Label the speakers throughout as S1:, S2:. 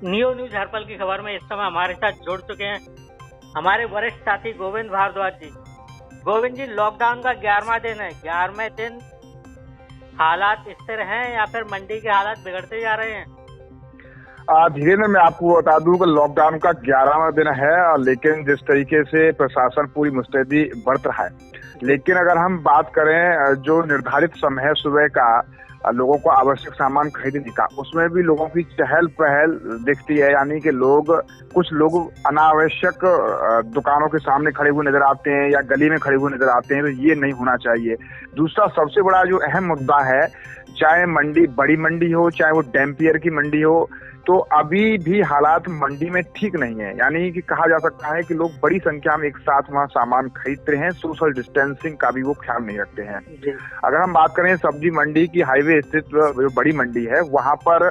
S1: Neo news हर्पल की खबर में इस समय हमारे साथ जुड़ चुके हैं हमारे वरिष्ठ साथी गोविंद भारद्वाज जी। गोविंद जी, लॉकडाउन का 11वां दिन है। 11वें दिन हालात स्थिर हैं या फिर मंडी के हालात बिगड़ते जा रहे हैं?
S2: धीरे धीरे मैं आपको बता दूं कि लॉकडाउन का 11वां दिन है, लेकिन जिस तरीके से प्रशासन पूरी मुस्तैदी बरत रहा है, लेकिन अगर हम बात करें जो निर्धारित समय है सुबह का लोगों को आवश्यक सामान खरीदने का, उसमें भी लोगों की चहल पहल दिखती है। यानी कि कुछ लोग अनावश्यक दुकानों के सामने खड़े हुए नजर आते हैं या गली में खड़े हुए नजर आते हैं, तो ये नहीं होना चाहिए। दूसरा सबसे बड़ा जो अहम मुद्दा है, चाहे मंडी बड़ी मंडी हो चाहे वो डैम्पियर की मंडी हो, तो अभी भी हालात मंडी में ठीक नहीं है। यानी कि कहा जा सकता है कि लोग बड़ी संख्या में एक साथ वहाँ सामान खरीदते हैं, सोशल डिस्टेंसिंग का भी वो ख्याल नहीं रखते हैं। अगर हम बात करें सब्जी मंडी की, हाईवे स्थित जो बड़ी मंडी है, वहाँ पर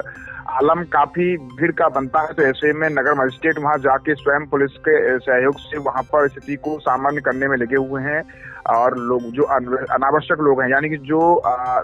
S2: आलम काफी भीड़ का बनता है, तो ऐसे में नगर मजिस्ट्रेट वहां जाके स्वयं पुलिस के सहयोग से वहां पर स्थिति को सामान्य करने में लगे हुए हैं। और लोग जो अनावश्यक लोग हैं, यानी कि जो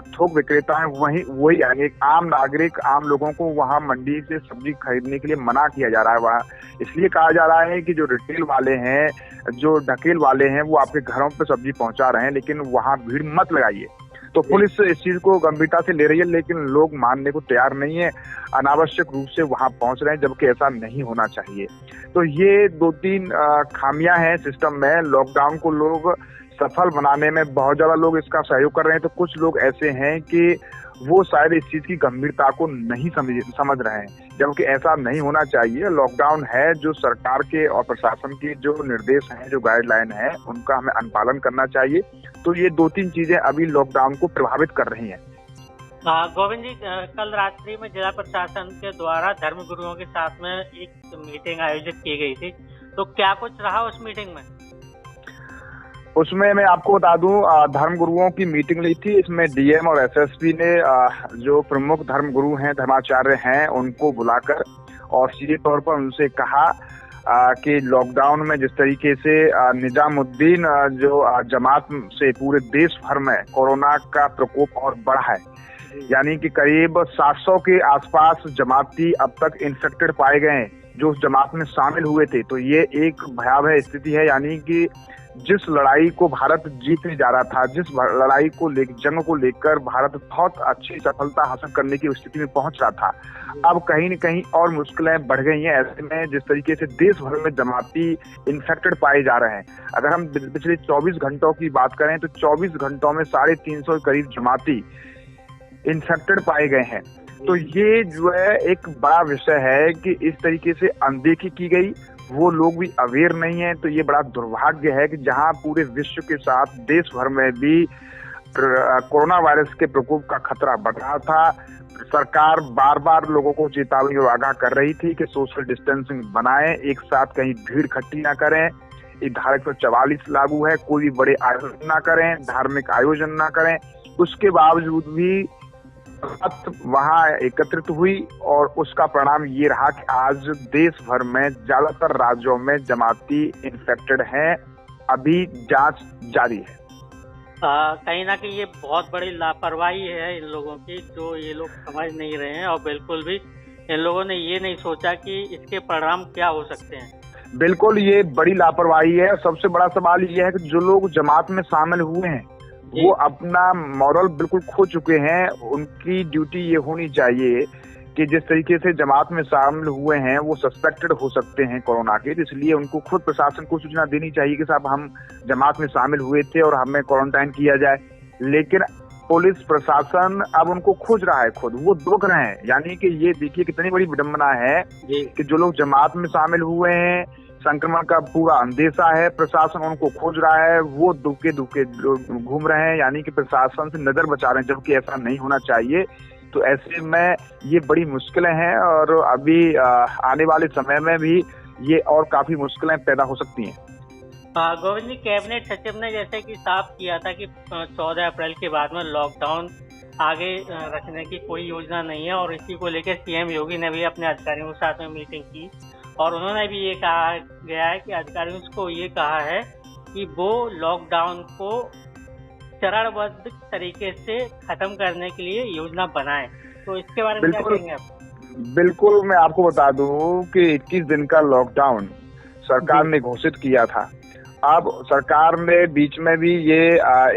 S2: थोक विक्रेता हैं, वही यानी एक आम नागरिक, आम लोगों को वहां मंडी से सब्जी खरीदने के लिए मना किया जा रहा है। वहाँ इसलिए कहा जा रहा है कि जो रिटेल वाले हैं, जो ढकेल वाले हैं, वो आपके घरों पर सब्जी पहुंचा रहे हैं, लेकिन वहां भीड़ मत लगाइए। तो पुलिस इस चीज को गंभीरता से ले रही है, लेकिन लोग मानने को तैयार नहीं है, अनावश्यक रूप से वहां पहुंच रहे हैं, जबकि ऐसा नहीं होना चाहिए। तो ये 2-3 खामियां हैं सिस्टम में। लॉकडाउन को लोग सफल बनाने में बहुत ज्यादा लोग इसका सहयोग कर रहे हैं, तो कुछ लोग ऐसे हैं कि वो शायद इस चीज की गंभीरता को नहीं समझ रहे हैं, जबकि ऐसा नहीं होना चाहिए। लॉकडाउन है, जो सरकार के और प्रशासन के जो निर्देश हैं, जो गाइडलाइन है, उनका हमें अनुपालन करना चाहिए। तो ये 2-3 चीजें अभी लॉकडाउन को प्रभावित कर रही हैं।
S1: गोविंद जी, कल रात्रि में जिला प्रशासन के द्वारा धर्म गुरुओं के साथ में एक मीटिंग आयोजित की गई थी, तो क्या कुछ रहा उस मीटिंग में?
S2: उसमें मैं आपको बता दूं, धर्म गुरुओं की मीटिंग ली थी। इसमें डीएम और एसएसपी ने जो प्रमुख धर्म गुरु हैं, धर्माचार्य हैं, उनको बुलाकर और सीधे तौर पर उनसे कहा कि लॉकडाउन में जिस तरीके से निजामुद्दीन जो जमात से पूरे देश भर में कोरोना का प्रकोप और बढ़ा है, यानी कि करीब 700 के आसपास जमाती अब तक इन्फेक्टेड पाए गए हैं जो उस जमात में शामिल हुए थे। तो ये एक भयावह स्थिति है। यानी कि जिस लड़ाई को भारत जीतने जा रहा था, जिस लड़ाई को जंग को लेकर भारत बहुत अच्छी सफलता हासिल करने की स्थिति में पहुंच रहा था, अब कहीं न कहीं और मुश्किलें बढ़ गई हैं। ऐसे में जिस तरीके से देश भर में जमाती इन्फेक्टेड पाए जा रहे हैं, अगर हम पिछले 24 घंटों की बात करें तो 24 घंटों में 350 के करीब जमाती इन्फेक्टेड पाए गए हैं। तो ये जो है एक बड़ा विषय है कि इस तरीके से अनदेखी की गई, वो लोग भी अवेयर नहीं है। तो ये बड़ा दुर्भाग्य है कि जहां पूरे विश्व के साथ देश भर में भी कोरोना वायरस के प्रकोप का खतरा बढ़ रहा था, सरकार बार बार लोगों को चेतावनी और आगाह कर रही थी कि सोशल डिस्टेंसिंग बनाएं, एक साथ कहीं भीड़ इकट्ठी ना करें। ये धारा 144 लागू है, कोई भी बड़े आयोजन ना करें, धार्मिक आयोजन ना करें। उसके बावजूद भी वहां एकत्रित हुई और उसका परिणाम ये रहा कि आज देश भर में ज्यादातर राज्यों में जमाती इन्फेक्टेड हैं। अभी जांच जारी है।
S1: कहीं ना कहीं ये बहुत बड़ी लापरवाही है इन लोगों की, जो ये लोग समझ नहीं रहे हैं, और बिल्कुल भी इन लोगों ने ये नहीं सोचा कि इसके परिणाम क्या हो सकते हैं।
S2: बिल्कुल ये बड़ी लापरवाही है। सबसे बड़ा सवाल ये है कि जो लोग जमात में शामिल हुए हैं वो अपना मॉरल बिल्कुल खो चुके हैं। उनकी ड्यूटी ये होनी चाहिए कि जिस तरीके से जमात में शामिल हुए हैं वो सस्पेक्टेड हो सकते हैं कोरोना के, इसलिए उनको खुद प्रशासन को सूचना देनी चाहिए कि साहब हम जमात में शामिल हुए थे और हमें क्वारंटाइन किया जाए। लेकिन पुलिस प्रशासन अब उनको खोज रहा है, खुद वो दुख रहे हैं। यानी कि ये देखिए कितनी बड़ी विडंबना है कि जो लोग जमात में शामिल हुए हैं, संक्रमण का पूरा अंदेशा है, प्रशासन उनको खोज रहा है, वो दुखे घूम रहे हैं, यानी कि प्रशासन से नजर बचा रहे हैं, जबकि ऐसा नहीं होना चाहिए। तो ऐसे में ये बड़ी मुश्किलें हैं और अभी आने वाले समय में भी ये और काफी मुश्किलें पैदा हो सकती हैं।
S1: गोविंद जी, कैबिनेट सचिव ने जैसे कि साफ किया था कि 14 अप्रैल के बाद में लॉकडाउन आगे रखने की कोई योजना नहीं है, और इसी को लेकर सीएम योगी ने भी अपने अधिकारियों के साथ में मीटिंग की और उन्होंने भी ये कहा गया है कि अधिकारियों को ये कहा है कि वो लॉकडाउन को चरणबद्ध तरीके से खत्म करने के लिए योजना बनाए। तो इसके बारे में क्या कहेंगे आप?
S2: बिल्कुल, मैं आपको बता दूं कि 21 दिन का लॉकडाउन सरकार ने घोषित किया था। अब सरकार ने बीच में भी ये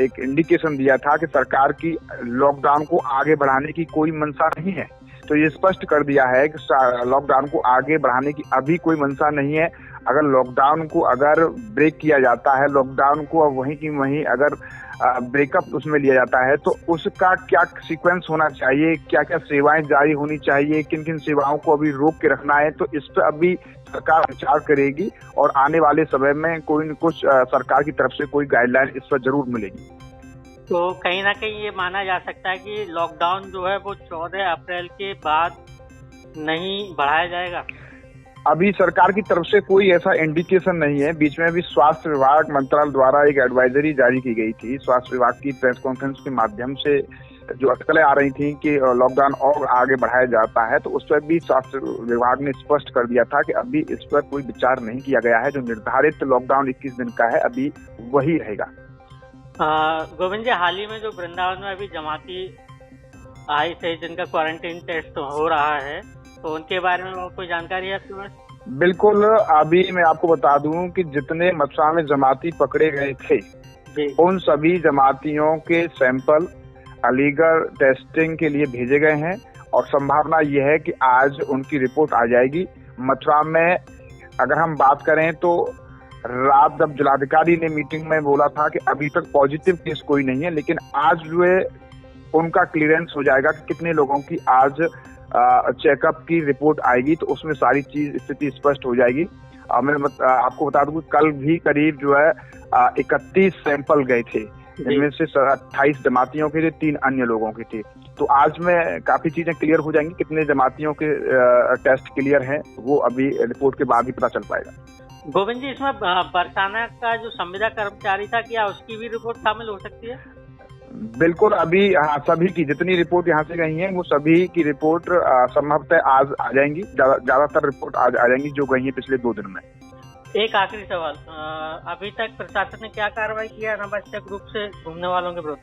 S2: एक इंडिकेशन दिया था कि सरकार की लॉकडाउन को आगे बढ़ाने की कोई मंशा नहीं है। तो ये स्पष्ट कर दिया है कि लॉकडाउन को आगे बढ़ाने की अभी कोई मंशा नहीं है। अगर लॉकडाउन को अगर ब्रेक किया जाता है, लॉकडाउन को वहीं की वहीं अगर ब्रेकअप उसमें लिया जाता है, तो उसका क्या सीक्वेंस होना चाहिए, क्या क्या सेवाएं जारी होनी चाहिए, किन किन सेवाओं को अभी रोक के रखना है, तो इस पर अभी सरकार विचार करेगी और आने वाले समय में कोई न कुछ सरकार की तरफ से कोई गाइडलाइन इस पर जरूर मिलेगी।
S1: तो कहीं ना कहीं ये माना जा सकता है कि लॉकडाउन जो है वो 14 अप्रैल के बाद नहीं बढ़ाया जाएगा।
S2: अभी सरकार की तरफ से कोई ऐसा इंडिकेशन नहीं है। बीच में भी स्वास्थ्य विभाग मंत्रालय द्वारा एक एडवाइजरी जारी की गई थी। स्वास्थ्य विभाग की प्रेस कॉन्फ्रेंस के माध्यम से जो अटकलें आ रही थी कि लॉकडाउन और आगे बढ़ाया जाता है, तो उस पर भी स्वास्थ्य विभाग ने स्पष्ट कर दिया था कि अभी इस पर कोई विचार नहीं किया गया है। जो निर्धारित लॉकडाउन 21 दिन का है अभी वही रहेगा।
S1: गोविंद जी, हाल ही में जो वृंदावन में अभी जमाती आए थे जिनका क्वारंटीन टेस्ट हो रहा है, तो उनके बारे में कोई जानकारी है आपके पास?
S2: बिल्कुल, अभी मैं आपको बता दूं कि जितने मथुरा में जमाती पकड़े गए थे उन सभी जमातियों के सैंपल अलीगढ़ टेस्टिंग के लिए भेजे गए हैं और संभावना यह है कि आज उनकी रिपोर्ट आ जाएगी। मथुरा में अगर हम बात करें तो रात जब जिलाधिकारी ने मीटिंग में बोला था कि अभी तक पॉजिटिव केस कोई नहीं है, लेकिन आज जो है उनका क्लियरेंस हो जाएगा कि कितने लोगों की आज चेकअप की रिपोर्ट आएगी, तो उसमें सारी चीज स्थिति स्पष्ट हो जाएगी। मैं आपको बता दूं कि कल भी करीब जो है 31 सैंपल गए थे, जिनमें से 28 जमातियों के थे, 3 अन्य लोगों के थे। तो आज में काफी चीजें क्लियर हो जाएंगी। कितने जमातियों के टेस्ट क्लियर हैं वो अभी रिपोर्ट के बाद ही पता चल पाएगा।
S1: गोविंद जी, इसमें बरसाना का जो संविदा कर्मचारी था, क्या उसकी भी रिपोर्ट शामिल हो सकती है?
S2: बिल्कुल, अभी सभी की जितनी रिपोर्ट यहाँ से गई है वो सभी की रिपोर्ट संभवतः आज आ जाएंगी। ज्यादातर रिपोर्ट आज आ जाएंगी जो गई है पिछले 2 दिन में।
S1: एक आखिरी सवाल, अभी तक प्रशासन ने क्या कार्रवाई किया अनावश्यक रूप से घूमने वालों के विरुद्ध?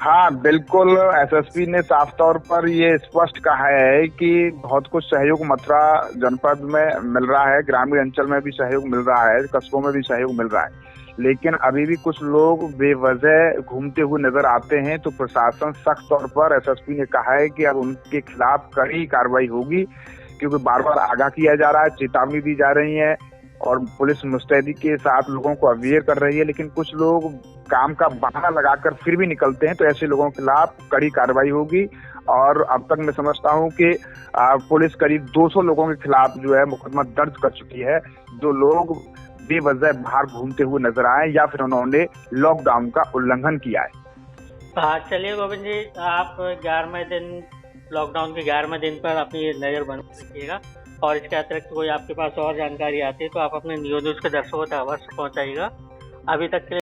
S2: हाँ बिल्कुल, एसएसपी ने साफ तौर पर ये स्पष्ट कहा है कि बहुत कुछ सहयोग मथुरा जनपद में मिल रहा है, ग्रामीण अंचल में भी सहयोग मिल रहा है, कस्बों में भी सहयोग मिल रहा है, लेकिन अभी भी कुछ लोग बेवजह घूमते हुए नजर आते हैं। तो प्रशासन सख्त तौर पर, एसएसपी ने कहा है कि अब उनके खिलाफ कड़ी कार्रवाई होगी, क्योंकि बार बार आगाह किया जा रहा है, चेतावनी दी जा रही है और पुलिस मुस्तैदी के साथ लोगों को अवेयर कर रही है, लेकिन कुछ लोग काम का बहाना लगाकर फिर भी निकलते हैं। तो ऐसे लोगों के खिलाफ कड़ी कार्रवाई होगी और अब तक मैं समझता हूं कि पुलिस करीब 200 लोगों के खिलाफ जो है मुकदमा दर्ज कर चुकी है, जो लोग बेवजह बाहर घूमते हुए नजर आए या फिर उन्होंने लॉकडाउन का उल्लंघन किया है।
S1: चलिए गोविंद जी, आप 11वें दिन लॉकडाउन के 11वें दिन पर अपनी नजर बना रखिएगा और इसके अतिरिक्त कोई आपके पास और जानकारी आती है तो आप अपने न्यूज़ के दर्शकों तक अवश्य पहुंचाइएगा। अभी तक के लिए